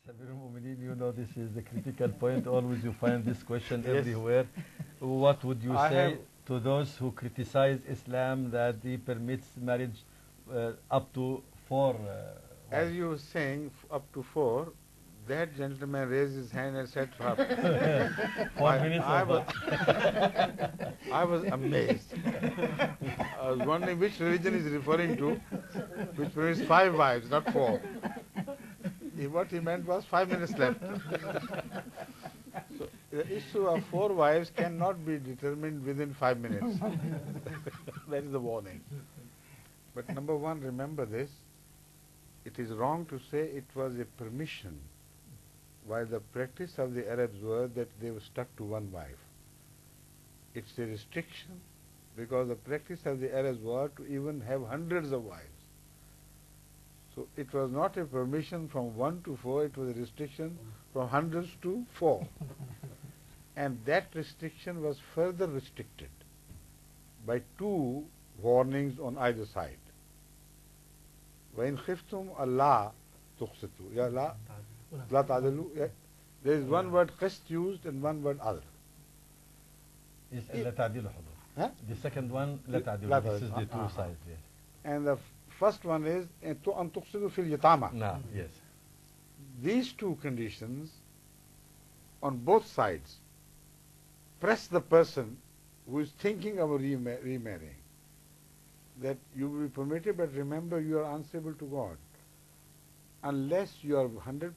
Sabir Mu'minin, you know this is the critical point. Always you find this question everywhere. What would you say to those who criticize Islam that he permits marriage up to four As you were saying, up to four, that gentleman raised his hand and said, 4 minutes I was amazed. I was wondering which religion is referring to, which permits 5 wives, not 4. What he meant was 5 minutes left. So the issue of 4 wives cannot be determined within 5 minutes. That is the warning. But number one, remember this, it is wrong to say it was a permission, while the practice of the Arabs were that they were stuck to 1 wife. It's a restriction because the practice of the Arabs were to even have hundreds of wives. So it was not a permission from 1 to 4, it was a restriction from hundreds to 4. And that restriction was further restricted by 2 warnings on either side. وَإِنْ خِفْتُمْ أَلَّا تُقْسِطُوا Ya la ta'adilu. There is 1 word qist used and 1 word adl. لا تعديل حضور. The second one لا تعديل. This is the 2 sides. Yes. And the first one is أَن تُقْسِطُوا فِي الْيَتَامَى. No, yes. These 2 conditions on both sides press the person who is thinking of remarrying, that you will be permitted, but remember you are answerable to God. Unless you are 100%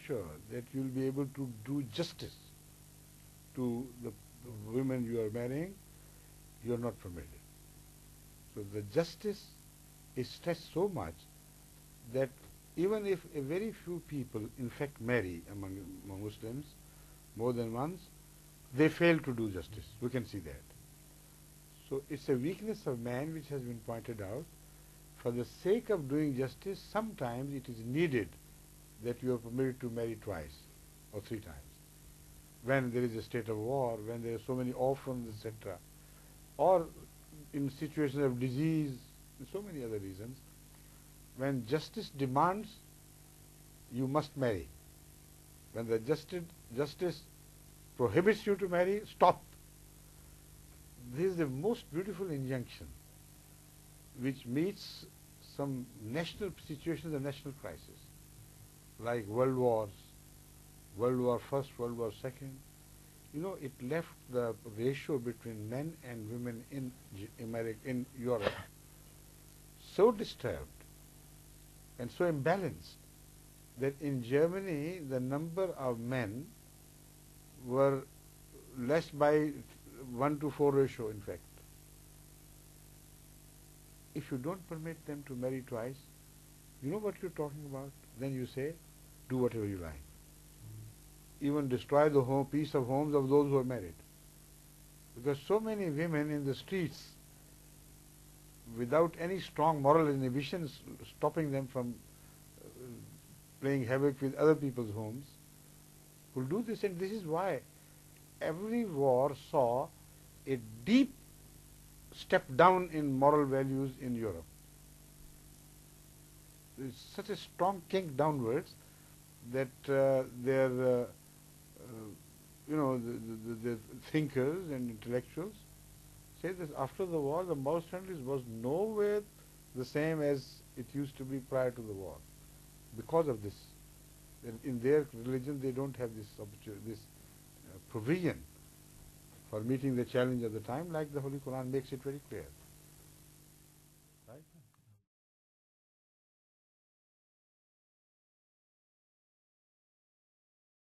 sure that you will be able to do justice to the women you are marrying, you are not permitted. So the justice is stressed so much that even if a very few people in fact marry among Muslims, more than once, they fail to do justice. We can see that. So it's a weakness of man which has been pointed out. For the sake of doing justice, sometimes it is needed that you are permitted to marry twice or 3 times. When there is a state of war, when there are so many orphans, etc., or in situations of disease, and so many other reasons, when justice demands, you must marry. When the justice prohibits you to marry, stop. This is the most beautiful injunction which meets some national situations of national crisis, like world wars, World War I, World War II. You know, it left the ratio between men and women in in Europe so disturbed and so imbalanced that in Germany the number of men were less by 1 to 4 ratio, in fact. If you don't permit them to marry twice, you know what you're talking about? Then you say, do whatever you like. Even destroy the peace of homes of those who are married. Because so many women in the streets, without any strong moral inhibitions stopping them from playing havoc with other people's homes, will do this. And this is why every war saw a deep step down in moral values in Europe. There is such a strong kink downwards that their the thinkers and intellectuals say that after the war, the moral standards was nowhere the same as it used to be prior to the war, because of this. In their religion, they don't have this opportunity, this provision for meeting the challenge of the time, like the Holy Quran makes it very clear.